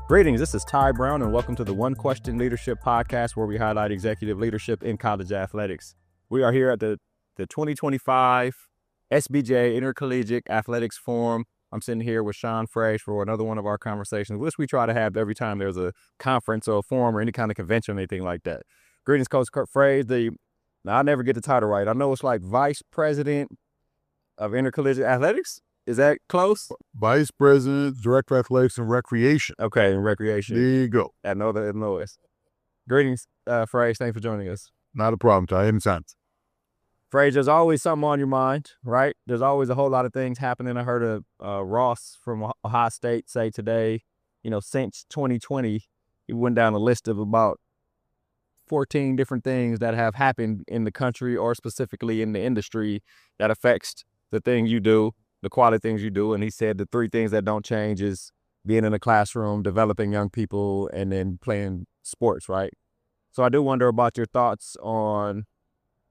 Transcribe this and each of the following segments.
Greetings, this is Ty Brown, and welcome to the One Question Leadership Podcast, where we highlight executive leadership in college athletics. We are here at the 2025 SBJ Intercollegiate Athletics Forum. I'm sitting here with Sean Frazier for another one of our conversations, which we try to have every time there's a conference or a forum or any kind of convention or anything like that. Greetings, Coach Frazier. Now, I never get the title right. I know it's like Vice President of Intercollegiate Athletics. Is that close? Vice President, Director of Athletics and Recreation. Okay, and Recreation. There you go. At Northern Illinois. Greetings, Frazier. Thanks for joining us. Not a problem, Ty. Anytime. Frazier, there's always something on your mind, right? There's always a whole lot of things happening. I heard Ross from Ohio State say today, since 2020, he went down a list of about 14 different things that have happened in the country or specifically in the industry that affects the thing you do, the quality things you do. And he said the three things that don't change is being in a classroom, developing young people, and then playing sports, right? So I do wonder about your thoughts on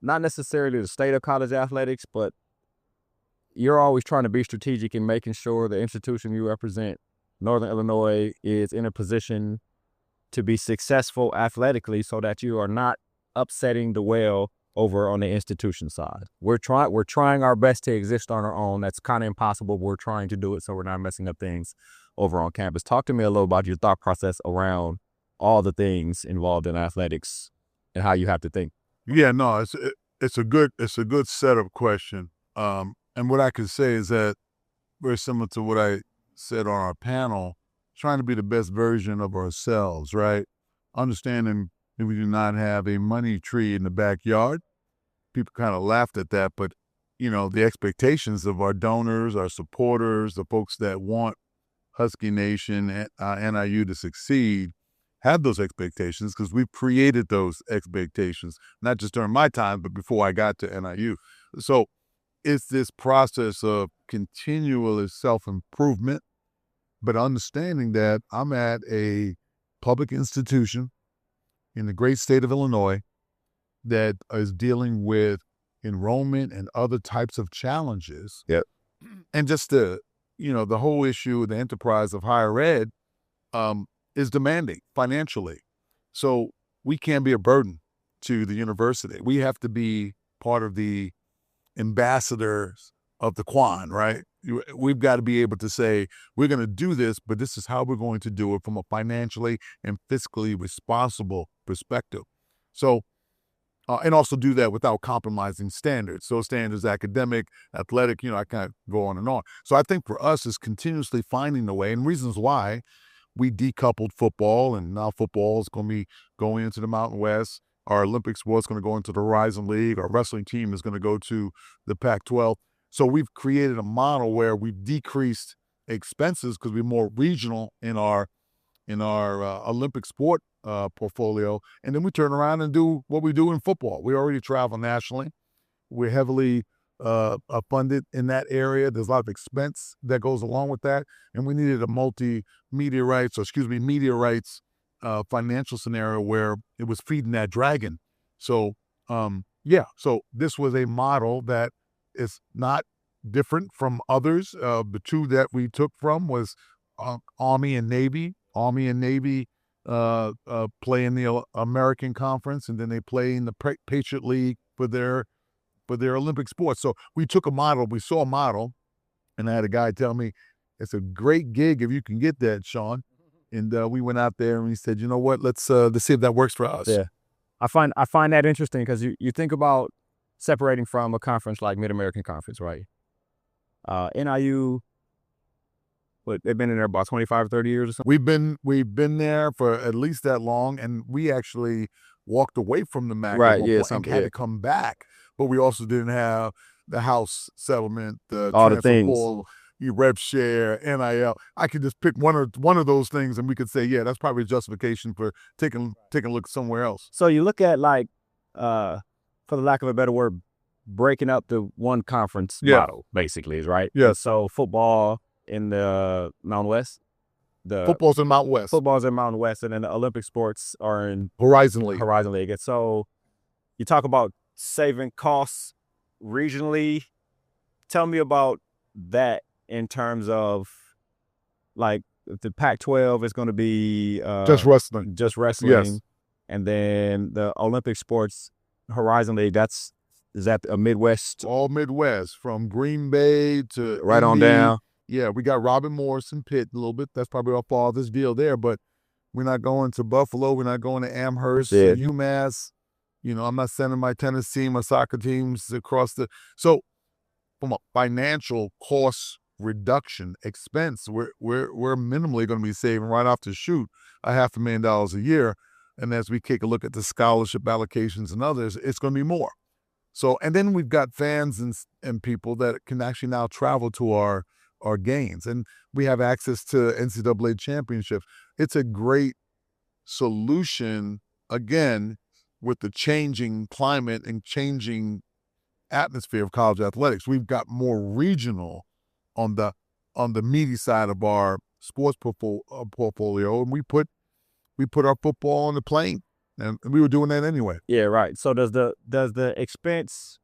not necessarily the state of college athletics, but you're always trying to be strategic in making sure the institution you represent, Northern Illinois, is in a position to be successful athletically so that you are not upsetting the well over on the institution side. We're trying our best to exist on our own. That's kind of impossible. We're trying to do it so we're not messing up things over on campus. Talk to me a little about your thought process around all the things involved in athletics and how you have to think. Yeah, no, it's a good setup question. And what I can say is that very similar to what I said on our panel, trying to be the best version of ourselves, right? Understanding that we do not have a money tree in the backyard. People kind of laughed at that, but the expectations of our donors, our supporters, the folks that want Husky Nation, NIU to succeed, have those expectations because we've created those expectations, not just during my time, but before I got to NIU. So it's this process of continual self-improvement, but understanding that I'm at a public institution in the great state of Illinois that is dealing with enrollment and other types of challenges. Yep. And just the whole issue, the enterprise of higher ed, is demanding financially. So we can't be a burden to the university. We have to be part of the ambassadors of the Quan, right? We've got to be able to say, we're going to do this, but this is how we're going to do it from a financially and fiscally responsible perspective. So, and also do that without compromising standards. So standards, academic, athletic, I can't go on and on. So I think for us is continuously finding the way and reasons why we decoupled football, and now football is going to be going into the Mountain West. Our Olympic sports is going to go into the Horizon League. Our wrestling team is going to go to the Pac-12. So we've created a model where we've decreased expenses because we're more regional in our Olympic sport portfolio, and then we turn around and do what we do in football. We already travel nationally. We're heavily funded in that area. There's a lot of expense that goes along with that, and we needed a media rights financial scenario where it was feeding that dragon. So so this was a model that is not different from others. The two that we took from was Army and Navy. Army and Navy play in the American Conference, and then they play in the Patriot League for their Olympic sports. So we took a model, we saw a model, and I had a guy tell me, it's a great gig if you can get that, Sean. And we went out there and we said, you know what, let's see if that works for us. Yeah, I find that interesting because you think about separating from a conference like Mid-American Conference, right? NIU, they've been in there about 25 or 30 years or something? We've been there for at least that long, and we actually walked away from the MAC right, and had to come back. But we also didn't have the house settlement, the all transfer the things. portal, rev share, NIL. I could just pick one of those things, and we could say, yeah, that's probably a justification for taking a look somewhere else. So you look at for the lack of a better word, breaking up the one conference model, basically, right? Yeah. So football in the Mountain West. Football's in Mountain West. Football's in Mountain West, and then the Olympic sports are in Horizon League. And so you talk about saving costs regionally. Tell me about that in terms of, like, the Pac-12 is going to be just wrestling. Just wrestling. Yes. And then the Olympic sports Horizon League, is that a Midwest? All Midwest, from Green Bay to Right on Indy. down. Yeah, we got Robin Morrison Pitt a little bit. That's probably our father's deal there, but we're not going to Buffalo. We're not going to Amherst, UMass. You know, I'm not sending my tennis team, my soccer teams across the. So, from a financial cost reduction expense, we're minimally going to be saving right off the shoot $500,000 a year. And as we take a look at the scholarship allocations and others, it's going to be more. So, and then we've got fans and people that can actually now travel to our games, and we have access to NCAA championships. It's a great solution, again, with the changing climate and changing atmosphere of college athletics. We've got more regional on the meaty side of our sports portfolio, and we put our football on the plane, and we were doing that anyway. Yeah, right. So does the expense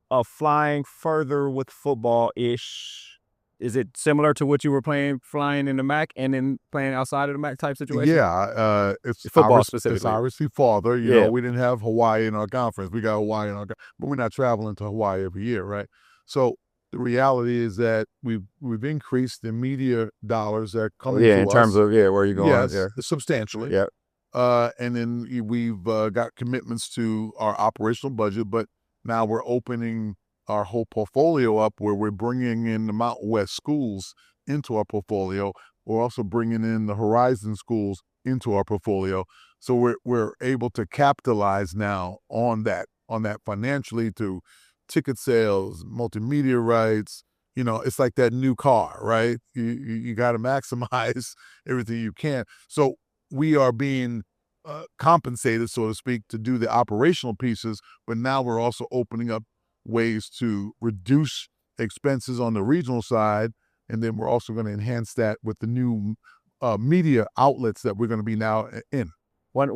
of flying further with football-ish, is it similar to what you were flying in the MAC and then playing outside of the MAC type situation? Yeah, it's football specifically. It's obviously farther. You know, we didn't have Hawaii in our conference. We got Hawaii in our, but we're not traveling to Hawaii every year, right? So the reality is that we've increased the media dollars that are coming to us. In terms of where you're going. Yes, substantially. Yeah. And then we've got commitments to our operational budget, but now we're opening our whole portfolio up where we're bringing in the Mountain West schools into our portfolio. We're also bringing in the Horizon schools into our portfolio. So we're able to capitalize now on that financially, to ticket sales, multimedia rights. You know, it's like that new car, right? You got to maximize everything you can. So we are being compensated, so to speak, to do the operational pieces, but now we're also opening up ways to reduce expenses on the regional side, and then we're also going to enhance that with the new media outlets that we're going to be now in. One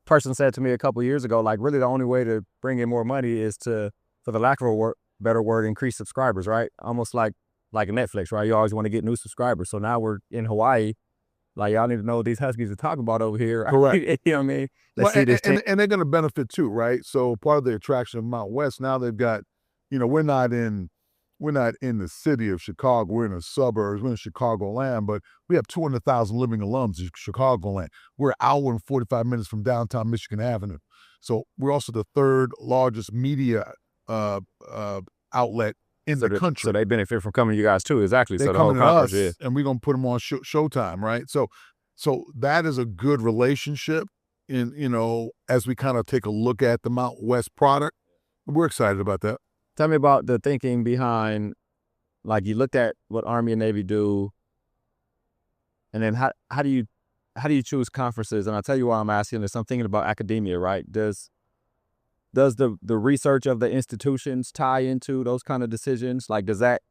person said to me a couple of years ago, like, really the only way to bring in more money is to, for the lack of a better word, increase subscribers, right? Almost like Netflix, right? You always want to get new subscribers. So now we're in Hawaii. Like, y'all need to know what these Huskies are talking about over here. Correct. You know what I mean? And they're going to benefit too, right? So part of the attraction of Mount West, now they've got, you know, we're not in the city of Chicago. We're in the suburbs. We're in Chicagoland, but we have 200,000 living alums in Chicagoland. We're an hour and 45 minutes from downtown Michigan Avenue. So we're also the third largest media outlet in the country. So they benefit from coming to you guys too, exactly. They're so the whole coming to us, yeah. And we're going to put them on Showtime, right? So that is a good relationship. In, you know, as we kind of take a look at the Mount West product, we're excited about that. Tell me about the thinking behind, like, you looked at what Army and Navy do, and then how do you choose conferences? And I'll tell you why I'm asking this. I'm thinking about academia, right? Does the research of the institutions tie into those kind of decisions? Like, does that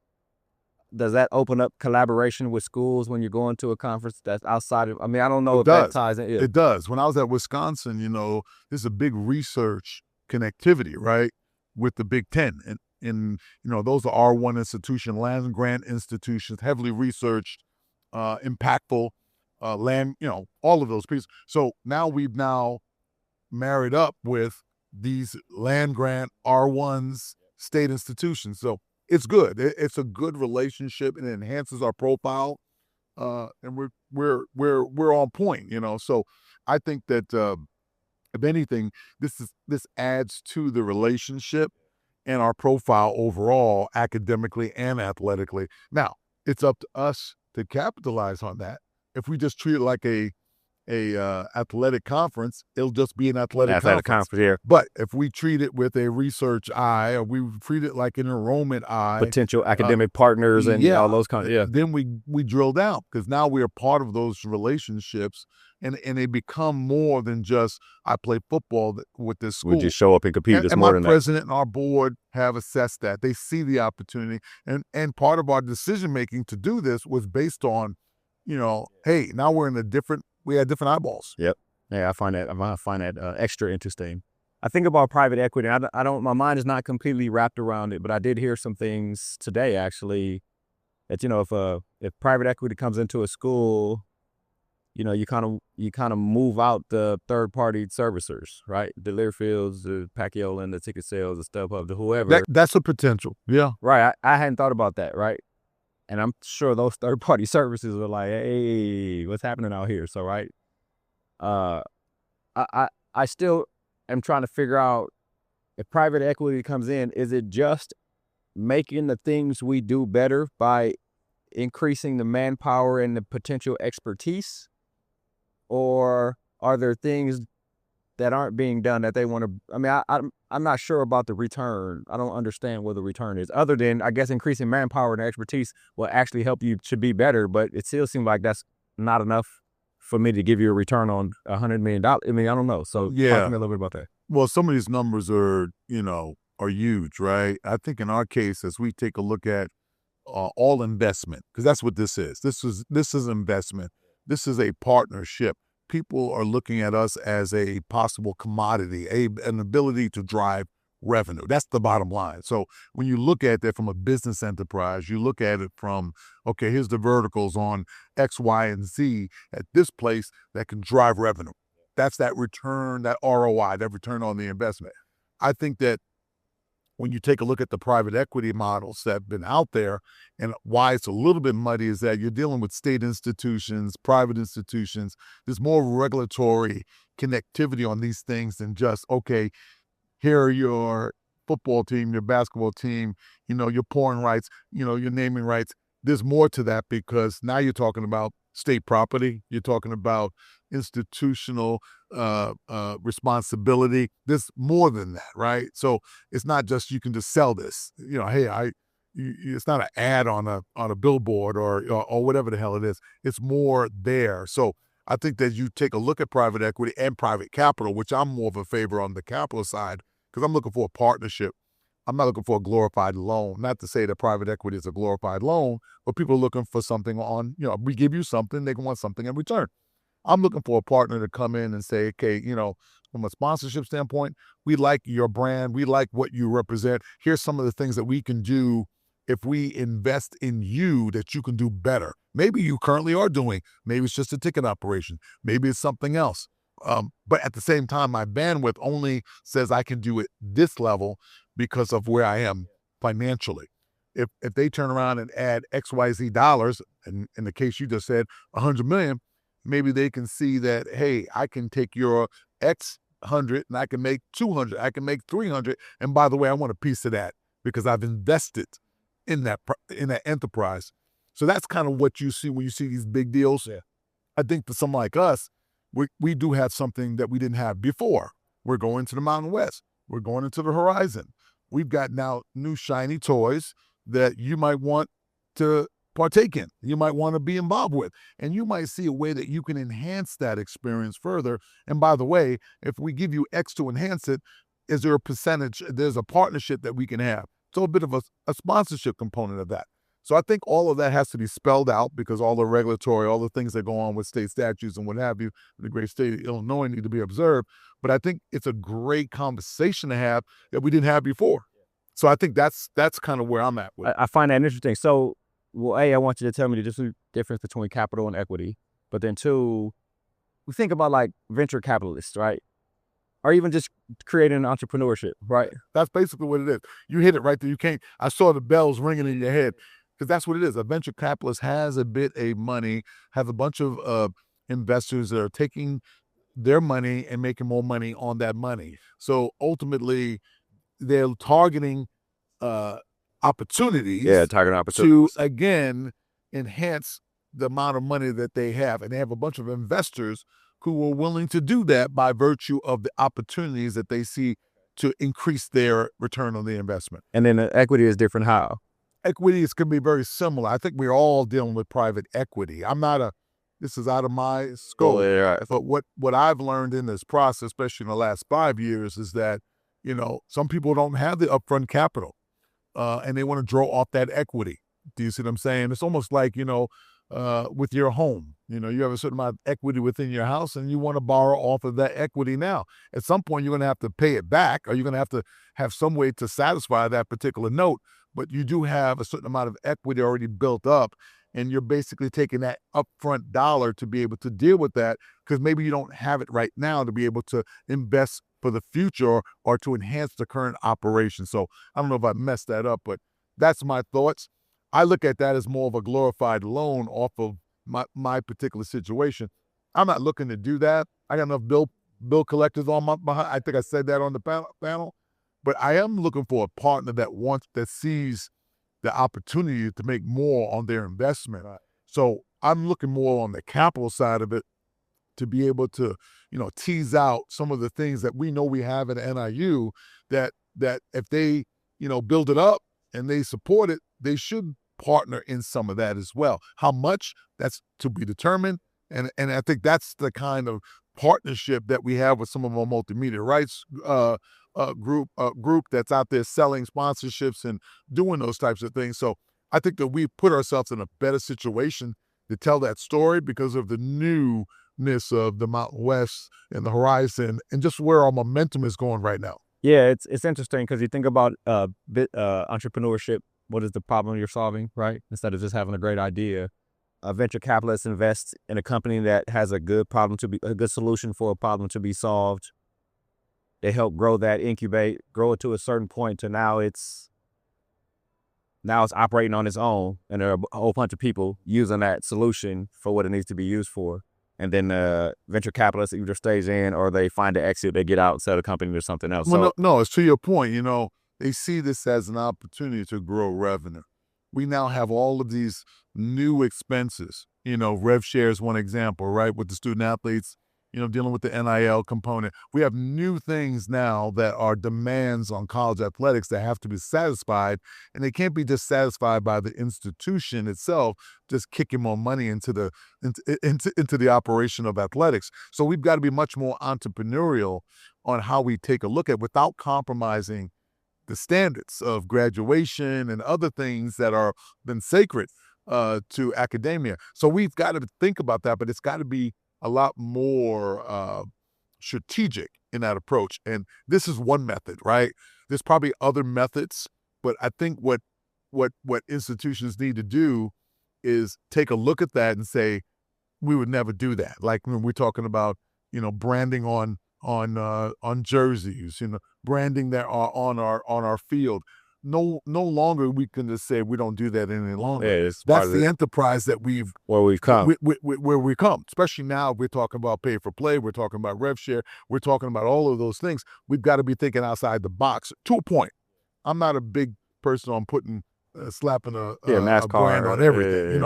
open up collaboration with schools when you're going to a conference that's outside of, I mean, I don't know if that ties in. It does. When I was at Wisconsin, you know, there's a big research connectivity, right, with the Big Ten. And you know, those are R1 institutions, land grant institutions, heavily researched, impactful, land, you know, all of those pieces. So now we've married up with these land grant R1s, state institutions. So it's good. It's a good relationship, and it enhances our profile, and we're on point, you know. So I think that if anything, this adds to the relationship and our profile overall, academically and athletically. Now it's up to us to capitalize on that. If we just treat it like a athletic conference, it'll just be an athletic conference. Yeah. But if we treat it with a research eye, or we treat it like an enrollment eye, potential academic partners and all those kinds of, then we drill down, because now we are part of those relationships, and they become more than just, I play football with this school. We just show up and compete. And my president and our board have assessed that. They see the opportunity, and part of our decision making to do this was based on, you know, hey, now we had different eyeballs. Yep. Yeah, I find that extra interesting. I think about private equity. I don't. My mind is not completely wrapped around it, but I did hear some things today, actually, that, if private equity comes into a school, you kind of move out the third party servicers, right? The Learfields, the Pacquiao, and the ticket sales, the StubHub, the whoever. That's a potential. Yeah. Right. I hadn't thought about that, right? And I'm sure those third party services are like, hey, what's happening out here? So, right. Uh I still am trying to figure out, if private equity comes in, is it just making the things we do better by increasing the manpower and the potential expertise? Or are there things that aren't being done that they want to? I mean, I'm not sure about the return. I don't understand what the return is, other than, I guess, increasing manpower and expertise will actually help you to be better. But it still seems like that's not enough for me to give you a return on $100 million. I mean, I don't know. So talk to Yeah. me a little bit about that. Well, some of these numbers are huge, right? I think in our case, as we take a look at all investment, because that's what this is. This is investment. This is a partnership. People are looking at us as a possible commodity, an ability to drive revenue. That's the bottom line. So when you look at that from a business enterprise, you look at it from, okay, here's the verticals on X, Y, and Z at this place that can drive revenue. That's that return, that ROI, that return on the investment. I think that when you take a look at the private equity models that have been out there, and why it's a little bit muddy, is that you're dealing with state institutions, private institutions. There's more regulatory connectivity on these things than just, okay, here are your football team, your basketball team, your porn rights, your naming rights. There's more to that, because now you're talking about state property. You're talking about institutional responsibility. There's more than that, right? So it's not just you can just sell this. Hey, it's not an ad on a billboard or whatever the hell it is. It's more there. So I think that you take a look at private equity and private capital, which I'm more of a favor on the capital side, because I'm looking for a partnership. I'm not looking for a glorified loan. Not to say that private equity is a glorified loan, but people are looking for something on, we give you something, they want something in return. I'm looking for a partner to come in and say, okay, from a sponsorship standpoint, we like your brand. We like what you represent. Here's some of the things that we can do if we invest in you that you can do better. Maybe you currently are doing. Maybe it's just a ticket operation. Maybe it's something else. But at the same time, my bandwidth only says I can do it this level because of where I am financially. If they turn around and add XYZ dollars, and in the case you just said, 100 million, maybe they can see that, hey, I can take your X 100 and I can make 200, I can make 300. And by the way, I want a piece of that because I've invested in that enterprise. So that's kind of what you see when you see these big deals. Yeah. I think for someone like us, we do have something that we didn't have before. We're going to the Mountain West. We're going into the horizon. We've got now new shiny toys that you might want to partake in, you might want to be involved with, and you might see a way that you can enhance that experience further. And by the way, if we give you X to enhance it, is there a percentage, there's a partnership that we can have. So a bit of a sponsorship component of that. So I think all of that has to be spelled out, because all the regulatory, all the things that go on with state statutes and what have you, in the great state of Illinois, need to be observed. But I think it's a great conversation to have that we didn't have before. So I think that's kind of where I'm at with it. I find that interesting. So, well, A, I want you to tell me the difference between capital and equity. But then two, we think about like venture capitalists, right? Or even just creating an entrepreneurship, right? That's basically what it is. You hit it right there. You can't, I saw the bells ringing in your head, because that's what it is. A venture capitalist has a bit of money, have a bunch of investors that are taking their money and making more money on that money. So ultimately, they're targeting opportunities. Yeah, targeting opportunities to, again, enhance the amount of money that they have. And they have a bunch of investors who are willing to do that by virtue of the opportunities that they see to increase their return on the investment. And then the equity is different how? Equities can be very similar. I think we're all dealing with private equity. This is out of my scope. Oh, yeah, right. But what I've learned in this process, especially in the last 5 years, is that, some people don't have the upfront capital and they want to draw off that equity. Do you see what I'm saying? It's almost like, with your home. You have a certain amount of equity within your house, and you want to borrow off of that equity now. At some point, you're going to have to pay it back, or you're going to have some way to satisfy that particular note. But you do have a certain amount of equity already built up, and you're basically taking that upfront dollar to be able to deal with that, because maybe you don't have it right now to be able to invest for the future or to enhance the current operation. So I don't know if I messed that up, but that's my thoughts. I look at that as more of a glorified loan off of my particular situation. I'm not looking to do that. I got enough bill collectors on my behind. I think I said that on the panel, but I am looking for a partner that sees the opportunity to make more on their investment. So I'm looking more on the capital side of it to be able to, tease out some of the things that we know we have at NIU that if they, build it up and they support it, they should partner in some of that as well. How much, that's to be determined. And I think that's the kind of partnership that we have with some of our multimedia rights group that's out there selling sponsorships and doing those types of things. So I think that we've put ourselves in a better situation to tell that story because of the newness of the Mountain West and the horizon and just where our momentum is going right now. Yeah, it's interesting because you think about entrepreneurship. What is the problem you're solving, right? Instead of just having a great idea, a venture capitalist invests in a company that has a good solution for a problem to be solved. They help grow that, incubate, grow it to a certain point to now it's operating on its own, and there are a whole bunch of people using that solution for what it needs to be used for. And then venture capitalists either stays in or they find an exit, they get out and sell the company to something else. Well, no, it's to your point. They see this as an opportunity to grow revenue. We now have all of these new expenses. Rev share is one example, right? With the student athletes, dealing with the NIL component. We have new things now that are demands on college athletics that have to be satisfied, and they can't be just satisfied by the institution itself, just kicking more money into the operation of athletics. So we've got to be much more entrepreneurial on how we take a look at without compromising the standards of graduation and other things that are been sacred to academia. So we've got to think about that, but it's got to be a lot more strategic in that approach. And this is one method, right? There's probably other methods, but I think what institutions need to do is take a look at that and say, we would never do that. Like when we're talking about, branding on jerseys, branding that are on our field. No longer we can just say we don't do that any longer. Yeah, that's the enterprise that where we've come. Where we come. Especially now, we're talking about pay for play. We're talking about rev share. We're talking about all of those things. We've got to be thinking outside the box to a point. I'm not a big person on putting slapping a brand on everything.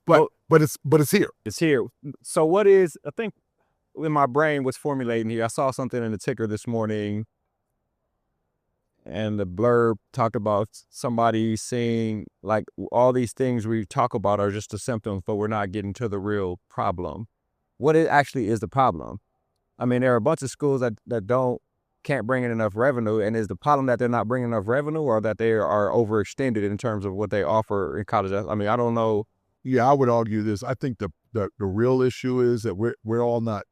But it's here. It's here. So what is, I think when my brain was formulating here, I saw something in the ticker this morning, and the blurb talked about somebody saying, like, all these things we talk about are just a symptom, but we're not getting to the real problem. What it actually is the problem? I mean, there are a bunch of schools that can't bring in enough revenue, and is the problem that they're not bringing enough revenue, or that they are overextended in terms of what they offer in college? I mean, I don't know. Yeah, I would argue this. I think the real issue is that we're all not,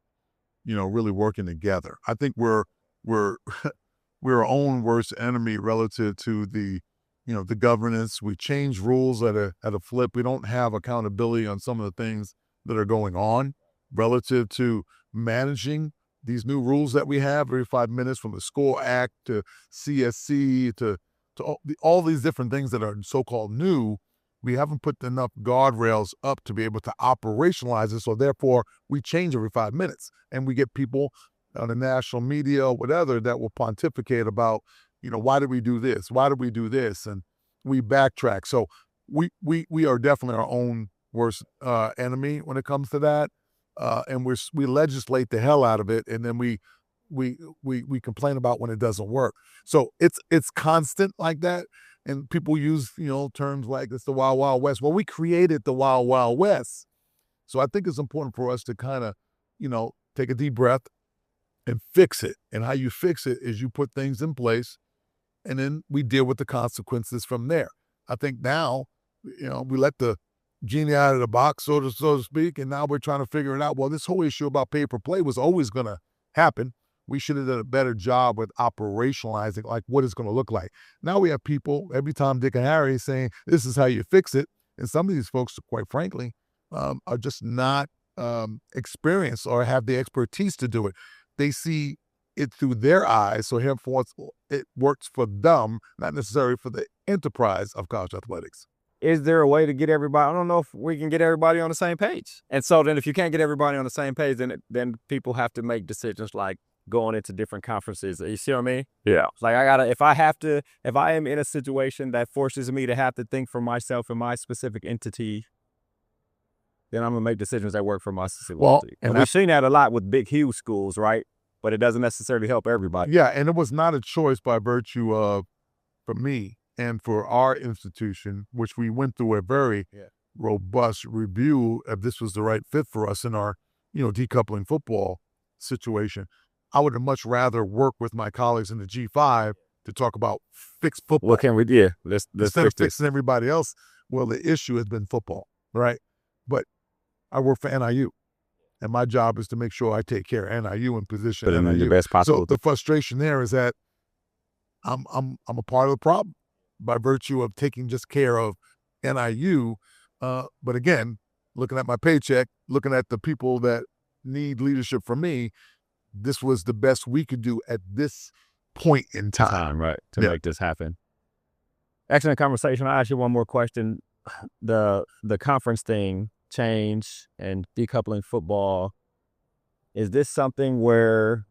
really working together. I think we're our own worst enemy relative to the governance. We change rules at a flip. We don't have accountability on some of the things that are going on relative to managing these new rules that we have every 5 minutes, from the SCORE Act to CSC to all these different things that are so-called new. We haven't put enough guardrails up to be able to operationalize it. So therefore, we change every 5 minutes, and we get people on the national media or whatever that will pontificate about, why did we do this? Why did we do this? And we backtrack. So we are definitely our own worst enemy when it comes to that. And we legislate the hell out of it, and then we complain about when it doesn't work. So it's constant like that. And people use, terms like it's the Wild Wild West. Well, we created the Wild Wild West. So I think it's important for us to kind of, take a deep breath and fix it. And how you fix it is you put things in place, and then we deal with the consequences from there. I think now, we let the genie out of the box, so to speak, and now we're trying to figure it out. Well, this whole issue about pay-for-play was always going to happen. We should have done a better job with operationalizing, like, what it's going to look like. Now we have people, every time Dick and Harry, saying, this is how you fix it. And some of these folks, quite frankly, are just not experienced or have the expertise to do it. They see it through their eyes, so henceforth it works for them, not necessarily for the enterprise of college athletics. Is there a way to get everybody? I don't know if we can get everybody on the same page. And so then if you can't get everybody on the same page, then people have to make decisions like going into different conferences. You see what I mean? Yeah. Like if I am in a situation that forces me to have to think for myself and my specific entity, then I'm going to make decisions that work for my facility. Well, and we've seen that a lot with big, huge schools, right? But it doesn't necessarily help everybody. Yeah, and it was not a choice by virtue of, for me and for our institution, which we went through a very robust review if this was the right fit for us in our, decoupling football situation. I would have much rather work with my colleagues in the G5 to talk about fixed football. What can we do? Let's Instead of fixing everybody else, well, the issue has been football, right? But I work for NIU, and my job is to make sure I take care of NIU and position Put it in the best possible. So the frustration there is that I'm a part of the problem by virtue of taking just care of NIU. But again, looking at my paycheck, looking at the people that need leadership from me, this was the best we could do at this point in time. Right, to make this happen. Excellent conversation. I'll ask you one more question. The conference thing, change and decoupling football, is this something where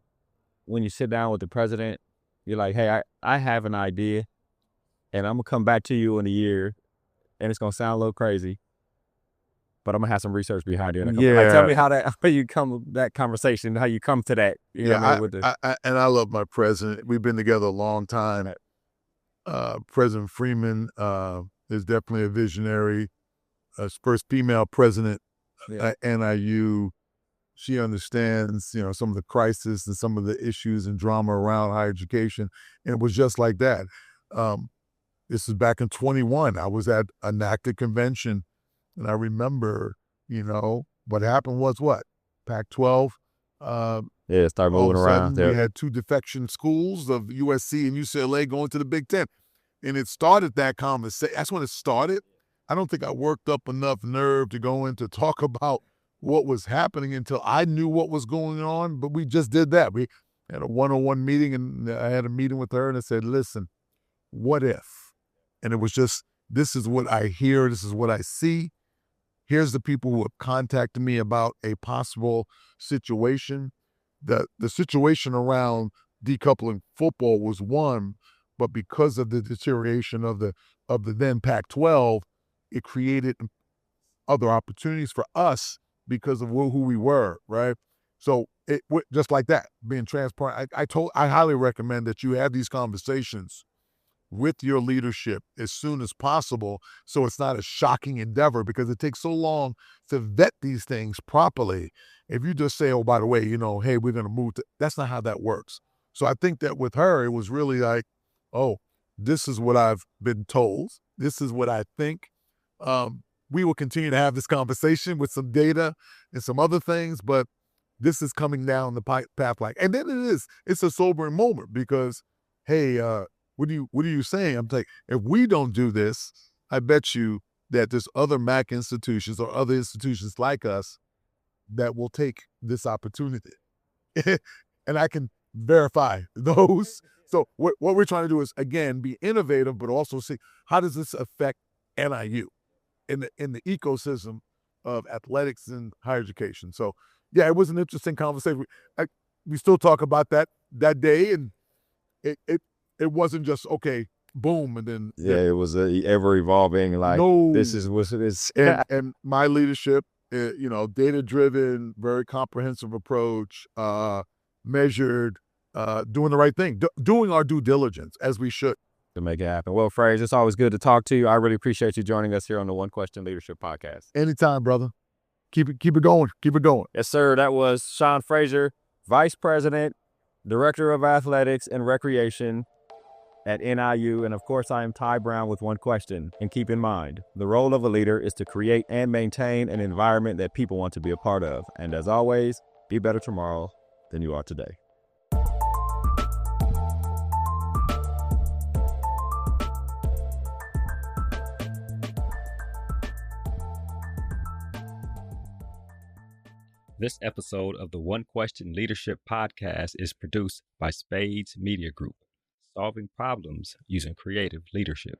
when you sit down with the president, you're like, hey, I have an idea and I'm going to come back to you in a year and it's going to sound a little crazy, but I'm going to have some research behind it. Like, tell me how you come that conversation, how you come to that. You know what I mean, and I love my president. We've been together a long time. President Freeman is definitely a visionary. First female president at NIU. She understands, some of the crisis and some of the issues and drama around higher education. And it was just like that. This is back in 21. I was at a NACDA convention, and I remember, what happened was what? Pac-12. Start moving around. We had two defection schools of USC and UCLA going to the Big Ten. And it started that conversation. That's when it started. I don't think I worked up enough nerve to go in to talk about what was happening until I knew what was going on, but we just did that. We had a one-on-one meeting, and I had a meeting with her, and I said, listen, what if? And it was just, this is what I hear, this is what I see. Here's the people who have contacted me about a possible situation. The situation around decoupling football was one, but because of the deterioration of the then Pac-12, it created other opportunities for us because of who we were, right? So it just like that, being transparent. I highly recommend that you have these conversations with your leadership as soon as possible, so it's not a shocking endeavor, because it takes so long to vet these things properly. If you just say, oh, by the way, hey, we're going to move to, that's not how that works. So I think that with her, it was really like, oh, this is what I've been told. This is what I think. We will continue to have this conversation with some data and some other things, but this is coming down the path like, and then it's a sobering moment because, hey, what are you saying? I'm like, if we don't do this, I bet you that there's other MAC institutions or other institutions like us that will take this opportunity. And I can verify those. So what we're trying to do is, again, be innovative, but also see how does this affect NIU in the ecosystem of athletics and higher education. So, yeah, it was an interesting conversation. We still talk about that day, and it wasn't just, okay, boom, and then. Yeah, it was a ever-evolving, like, this is what it is. And my leadership, data-driven, very comprehensive approach, measured, doing the right thing, doing our due diligence, as we should. To make it happen. Well, Frazier, it's always good to talk to you. I really appreciate you joining us here on the One Question Leadership Podcast. Anytime, brother. Keep it going. Keep it going. Yes, sir. That was Sean Frazier, Vice President, Director of Athletics and Recreation at NIU. And of course, I am Ty Brown with one question. And keep in mind, the role of a leader is to create and maintain an environment that people want to be a part of. And as always, be better tomorrow than you are today. This episode of the One Question Leadership Podcast is produced by Spades Media Group, solving problems using creative leadership.